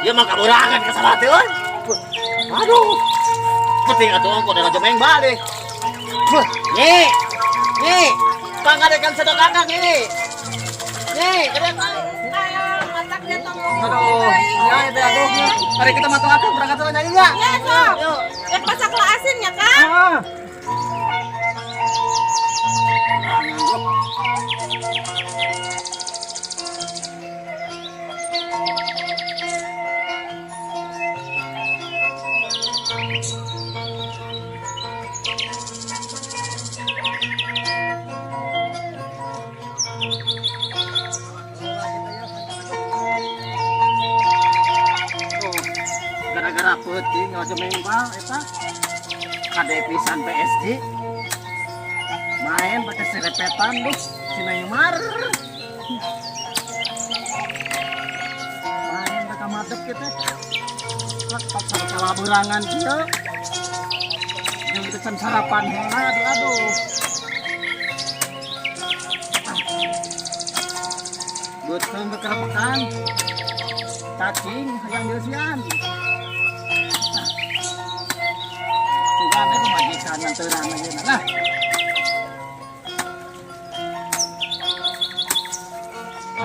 Dia mah kaburangan ke salah teh euy. Aduh. Penting atuh ongko da jomeng balik. Nyi. Nyi. Pangadekan sedok kakak nyi. Nyi, kadang Ayo, matak dia tong. aduh. Ya itu aduh. Mari kita matuk akang berangkat sana nyanyi enggak? Ya, sok. Yuk. Ya pasak lo asin ya, Kak. Ah. Gara-gara peuting ngajemeng bal eta kade pisan PSG main pakai serepetan duh si Neymar main mereka madep gitu letak sama kalaburangan kieu yang pesan sarapan heula aduh betul kekerepekan cacing yang diusian bukan itu majikan yang terang aja nah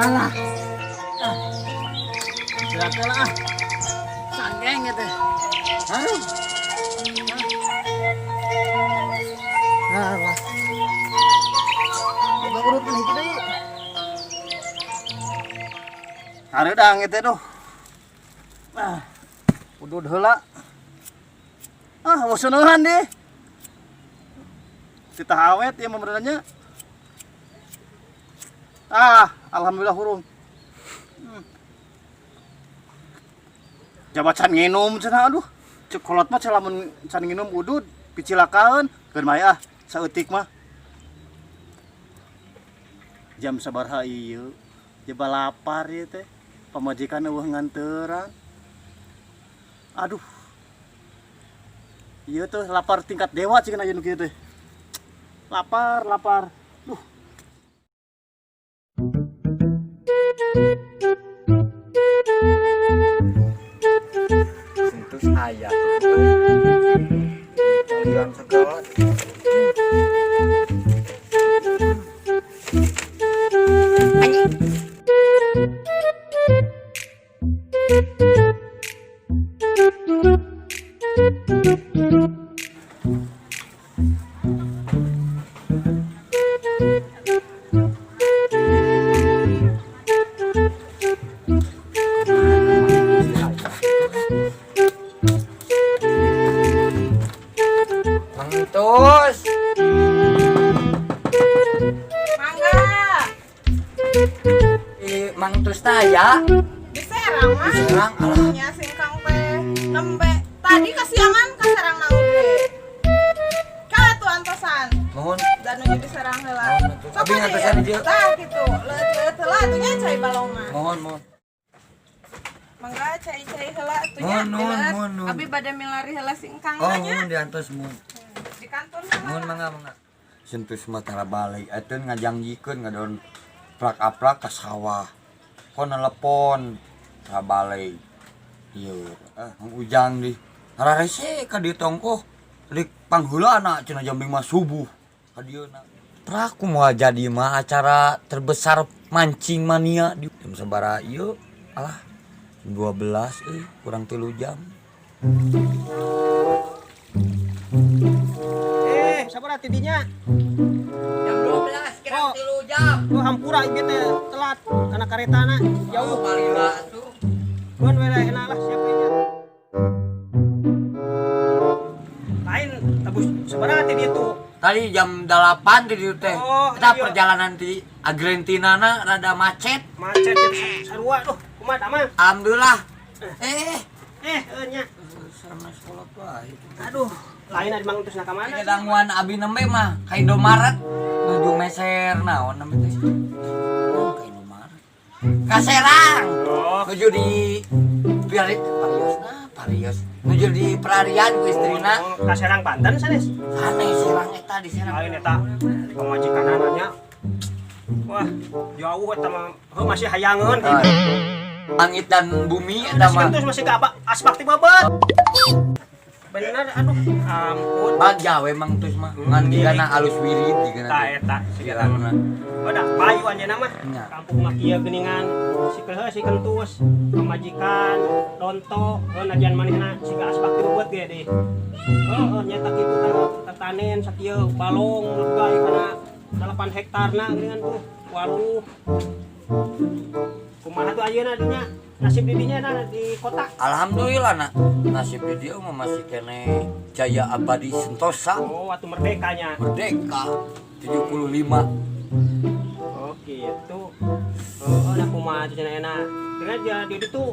alah silakan lah sanggeng gitu aduh alah udah urut nih kita yuk ada dang gitu tuh udud heula mau sunuhan deh kita awet ya memeranya alhamdulillah hurung jabat can nginum cenah aduh cekolot mah lamun can nginum udud picilakaan keur maya saeutik mah jam sabaraha ieu jeba lapar ieu teh pamajikan eueuh nganteurang aduh iya tuh lapar tingkat dewa sih kan aja nu kieu teh lapar duh Sentus ayat kalian segala Mantus Mangga. Mantus taya Diserang mah. diserang alah Nya singkang teh nembe. Tadi kasiangan kaserang naon ge. Ka tuh antosan. mohon Dan nu diserang heula. Naon atuh? Abi ngantosan di dieu. Tah kitu. Leut-leut heula atuh nya cai balongan. mohon Mangga cai-cai heula atuh Mohon, nya. nuhun, Leut. mohon, nuhun. Abi bade milari heula singkang oh nya. mohon diantos mohon Di kantor mohon mangga sentus matara balik eteun ngajangjikeun ngadon prak-aprak ka sawah kon nelepon ka balik ieu ujang di hararese ka dieu tongkoh dik pangheula anak cenah jam 5 subuh ka dieuna prak kumaha jadi mah acara terbesar mancing mania di jam sabaraha ieu alah 12 kurang 3 jam sabar tidinya jam 12 kira 3 jam lu hampura ieu teh telat karena karetana jauh balila tuh mun we enak lah siapa ini lain tebus sabaraha ti dieu tuh tadi jam 8 di dieu teh Oh, kita iya. perjalanan di Argentina na rada macet macet sarua tuh kumaha mah alhamdulillah nya sana salat wae aduh lain ada mangun terus nak mana Ini gangguan abi nembe mah ka Indomaret nuju meser naon nembe teh ka Indomaret ka Serang nuju di Parios nuju di Perarian ku istrina ka Serang Banten sanes aneh Serang eta di Serang lain eta di pamajikan ananya wah jauh eta mah masih hayangeun Ah, gitu Langit dan bumi eta Nasi mah. kentus masih ke aspak ti bebet. Bener aduh ampun. Bagja we mang tus mah. Ngan digana alus wirid digana. Ta eta Sekitar mana? Udah payu anjeunna mah. Nya. Kampung mah kieu geuningan si kentus, pamajikan, lonto, najan manehna siga aspak ti bebet ge deui. Heeh nyata kitu tatanen sakieu balong lega kana 8 hektarna geuningan tuh. Waduh. Kumaha tuh ayeuna dinya? Nasib di dinya di kota. Alhamdulillah nak. Nasib di dia mah masih kene jaya abadi sentosa. Oh, waktu merdekanya. Merdeka 75. Oh, gitu. Oh, ada kumaha cenah enak. Dengan jadi itu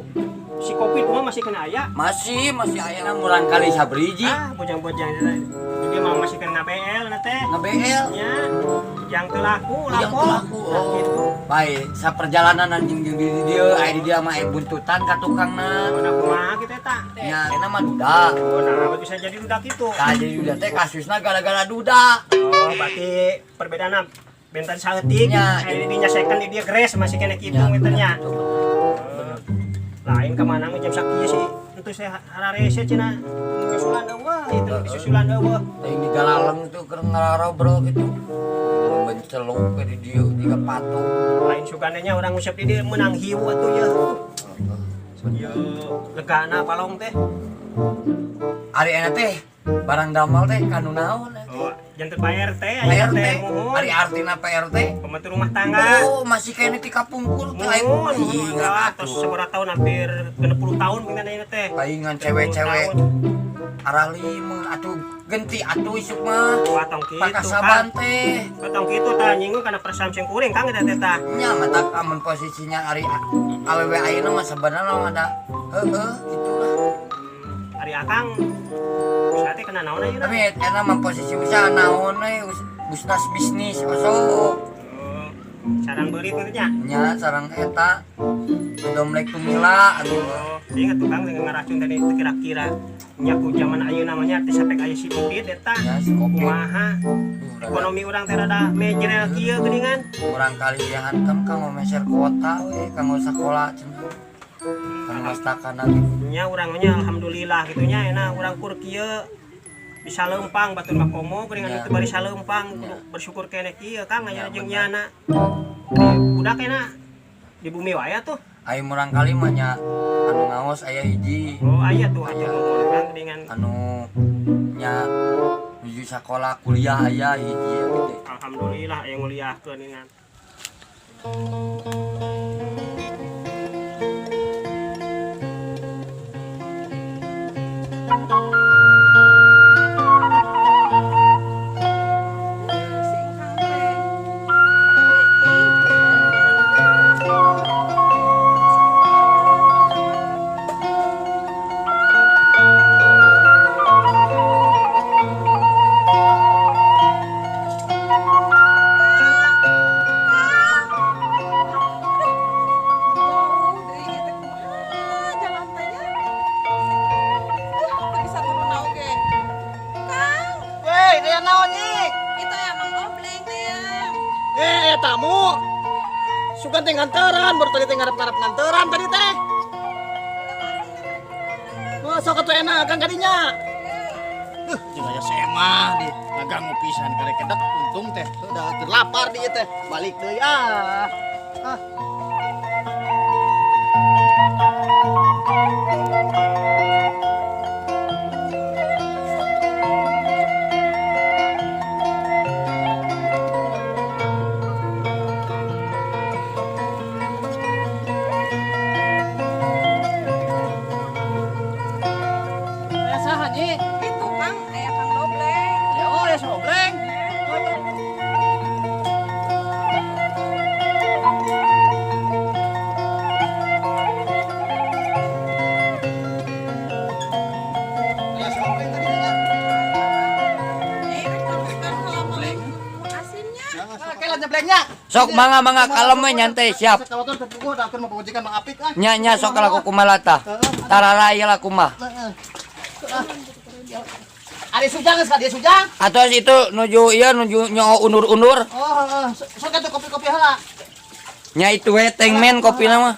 si Covid mah masih kena aya. Masih aya murang kali sabriji. Ah, bojang-bojang jadi mah masih kena BL na teh. Nge-BL. Nya. Yang teu laku, Yang teu laku. Nah, gitu. Baik, saperjalanan anjing jeung di dieu aya di dia mah buntutan ka tukangna. Oh, da kumaha kitu eta? Nya eta mah duda. Oh, nah bisa jadi budak itu. Nah, jadi duda teh kasusna gara-gara duda. Oh, berarti perbedaanna bentan saeutik, Nya. aya di dinya second di dia gres masih kena kitu gitu nya. Lain kemana jam sakieu sih itu saya hararese cenah nyusulan eueuh itu disusulan eueuh Teuing di galaleng itu keur ngararobro gitu. Benceluk ke di dieu di patung. lain sugananya orang ngusap di dia menang hiu atuh ya ieu legana palong teh Ari enak teh barang damal teh kanu naon? oh janten PRT aya PRT. teh muhun Ari artina PRT. pembantu rumah tangga Oh, masih kayaknya tika pungkur teh aing muhun ingat terus atuh. seberapa tahun hampir 60 tahun pindah ieu teh Paingan cewek-cewek arah lima atuh genti atuh isuk mah. watong kitu Pakasaban kan teh. watong kitu tah nyinggung kana persamsing kuring kang eta teh tah Nya mata amun posisinya ari awewe ayeuna mah sebenarnya mah ada heueuh gitulah. ari akang bisa teh kena naon ayeuna Tapi eta mah posisi usaha naon we busnas bisnis osok. sarang beurit gitu nya Nya sareng eta domlek tumila anu oh ingat tukang dengan ngaracun tadi teu kira-kira nya ku zaman ayeuna namanya teh sampai aya si Covid eta nya si kopi. kumaha ekonomi urang teh rada mejrel kieu geuningan Kurang kali dia hantem kanggo meser kota we kanggo sakola cenah. Kang mastakana gitu. nya urang nya alhamdulillah gitu nya enak urang kur kieu bisa leumpang batur makomo geuningan itu bari saleumpang kudu bersyukur kene kieu Kang aya jeung nyana budak enak di bumi wae tuh Ai murang kali mah nya anu ngaos aya hiji oh aya tuh atuh urang geuningan anu nya menuju sekolah kuliah aya hiji ya gitu. alhamdulillah aya nguliahkeun geuningan tamu suka teh nganteran baru tadi teh ngarep-ngarep nganteran tadi teh sok atuh enak kang kadinya jenaya saya mah di ngaganggu pisan kare kedek untung teh udah lapar di teh balik deui ah Itu Kang, aya Kang Dobleng. ya oh ya sobleng ya sobleng tadi Rek teruskan halaman asinnya. kelan nyeblengnya Sok mangga kalem we nyantai siap. kawatur tepuku da keur mapamujikan Mang Apik ah Nya sok laku kumaha tah. Tarara ieu lah kumaha. Ari sujang geus ka dia sujang Atos itu nuju ieu nuju nyo undur-undur. sok atuh kopi-kopi heula Nya itu we teng men kopina mah.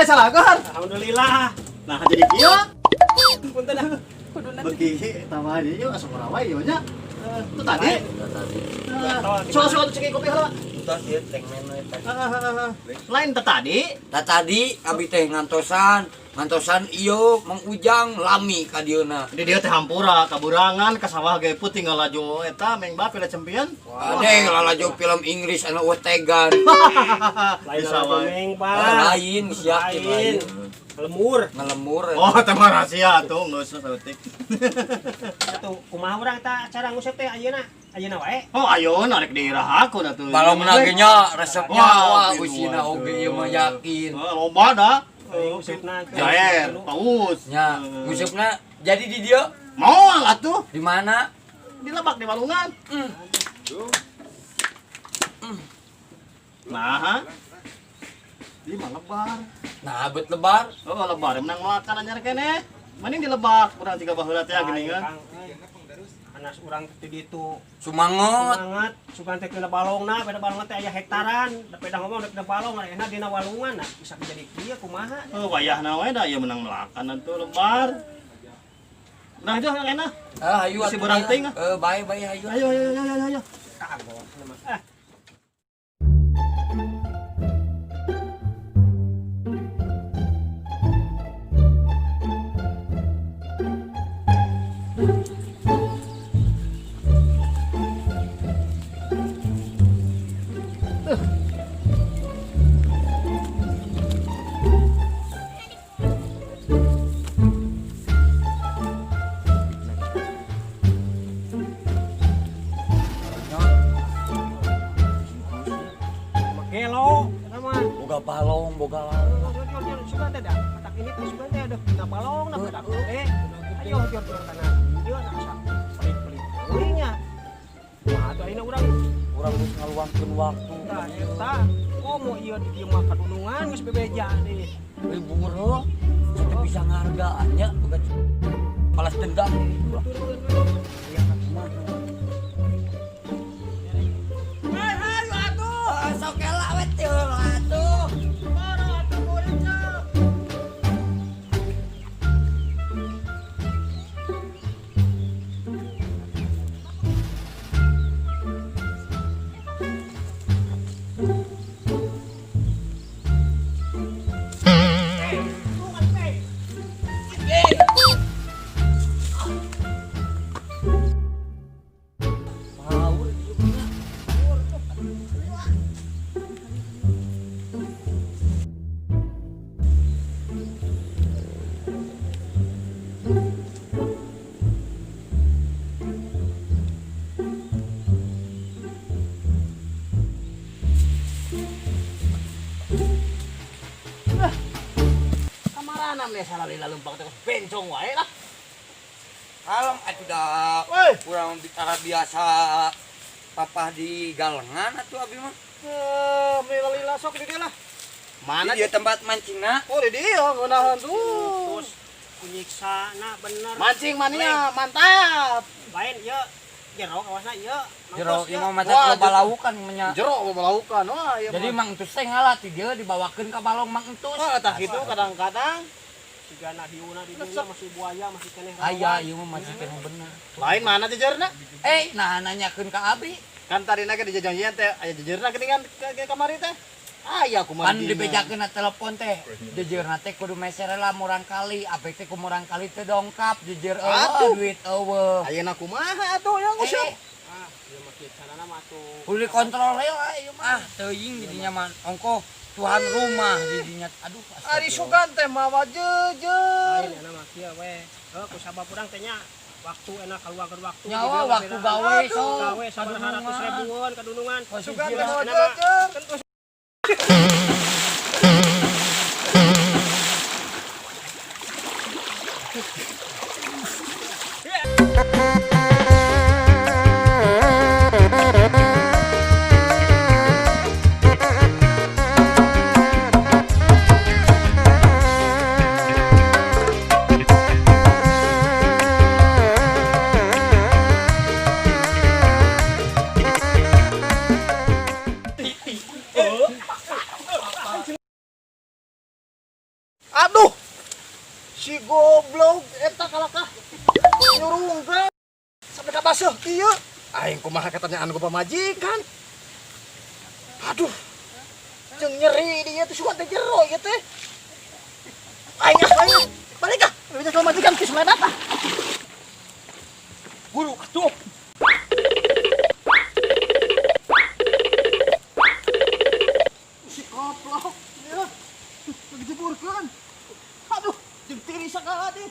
Salah kan? Alhamdulillah. Nah jadi kieu Punten dah. Kuduna beki tambah ieu asup rawa ieu nya. Itu tadi. Soal-soal cek kopi heula. Entos ieu teh men eta. Lain tadi. Tadi abi teh ngantosan ieu Mang Ujang lami ka dieuna. Di dia teh hampura kaburangan ka sawah ge peuting ngalajo eta meng bapil cempian. Ade lalajo film Inggris anu wetegan. Lain Bisa wae. meng, Ah, Pak. lain siap Lain. Lemur. ngelemur. Oh, tema rahasia tuh geus saeutik. Atuh kumaha urang eta acara ngusep teh ayeuna? Ayeuna wae. Oh, ayo narek diirahakeun atuh. Balong menagenya resepnya Wah, wah usina oge ieu mah yakin. Loba dah. Ngusepna teh. Jaer, paus. Nya, ngusupna jadi di dia Moal atuh. di mana? Di lebak di Walungan. Nah, di mana lebar? Nah, bet lebar. Oh, lebar menang makan anyar kene. Mending di lebak, urang tiga baheula teh geuning kan. Anas urang teh ditu Sumangot. semangat sugan teh kena balongna, beda balongna teh aya hektaran, da beda ngomong da beda balong enak dina walungan nah bisa jadi kieu kumaha. Oh, wayahna we da ieu menang melakan atuh lebar. Nah, itu enak. Ayo Si berang ting, bae ayo. Ayo. Kagok nama. Gelo, eta mah. Boga balong, boga lauk. Sugan teh dah. Matak ini teh sugan teh ada na balong na beda ayo jor kana. Ieu na asa pelit-pelit. Uringnya. Wah, atuh ayeuna urang Urang geus ngaluangkeun waktu. tah eta komo ieu di dieu mah kadunungan geus bebeja deui. Libur heuh. Teu bisa ngargaannya boga balas dendam. Aya kumaha. Ayo atuh. Sok elak we teu atuh. Moro atuh muridnya. Haur ieu mah. Kamarana me salah lila lumpang teh bencong wae lah. Kalem atuh dah. Woi. Urang bicara biasa papah di galengan atuh abi mah. Lila sok di dia lah. Mana Di dia tempat mancingna. Oh, di dia ngeunaheun tuh. Terus kunyiksa na bener. Mancing mania mantap. Lain ieu jero kawasna ieu. Jero ieu mah Wah, macam loba laukan nya. Jero melaukan. Wah, ieu Jadi mah. Mang Entus teh ngalah ti dia dibawakeun ka balong Mang Entus. Oh, tah kitu kadang-kadang Sigana hiuna di dunia masih buaya masih keneh. Aya ieu mah masih kena bener. lain mana jejerna? Nah nanyakeun ka abi. Kan tadi nake di jajanjian teh aya jejerna geuningan ke kamari teh. Aya kumaha Pan dibejakeun na telepon teh. Jejeurna teh kudu meser lah murang kali, apik teh ku murang kali teh dongkap jejer Atuh. duit eueuh. Ayeuna kumaha atuh yang usah. Ah, ieu mah kieu carana mah tuh. Kudu dikontrol heula ieu mah. Teuing didinya mah ongko tuan rumah didinya. Aduh. Ari sugan teh mawa jejer. Lain enak mah kieu we. Ku sabab urang teh nya waktu enak kaluarkeun waktu. Nyawa Di dieu waktu beda. gawe so. Gawe 900.000-an kadunungan. Sugan Posisi teh mawa Enak mah. jejer. Goblok, eta kalakah nyurungkeun sampai ka baseuh kieu. Aing kumaha katanyaan ku pamajikan. Aduh. Jeung nyeri dia teh sugan teh jero ieu teh. Aing balik ka. Bisa sama majikan ki selain apa? Guru atuh. Si koplok ieu. Lagi jeburkeun. Aduh, jeung tiri sakala deui.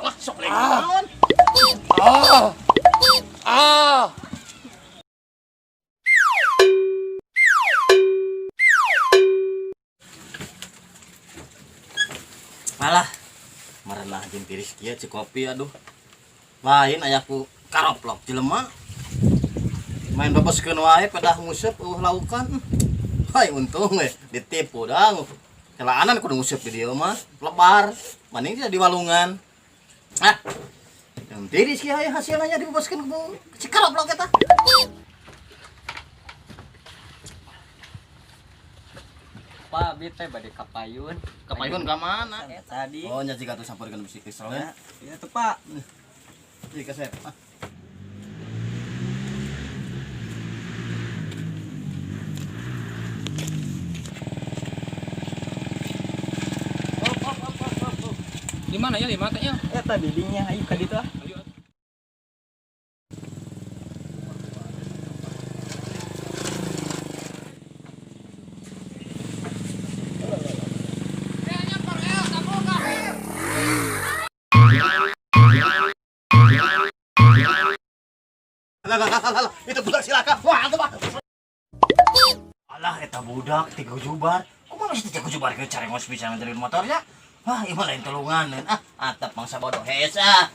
Alah, sok leungeun. Malah merenah jeung tiris kieu ci kopi aduh. Lain ayaku karoplok jelema. Main babeskeun wae pedah nguseup laukan. Hai untung we ditipu dang. Celaanan kudu nguseup di dieu mah lebar. Mending di walungan. Ah. Yang tiris kieu hasilnya dibabeskeun ku ci karoplok eta. Pak, bieu teh bade kapayun. Kapayun ka mana? Tadi. Oh nya jiga tuh sampurkeun bisi kisro ya. Ya tuh, Pak. Ieu kasep. Di mana ya, di matanya? Eta bibinya, ayo ka ditu ah. Alah, itu budak silaka. Wah, itu Pak. Alah, eta budak tiga jubar. Kumaha geus tiga jubar ke carengos bisa nganterin motornya? Wah, ieu mah lain tulungan. Atap mangsa bodoh hesa.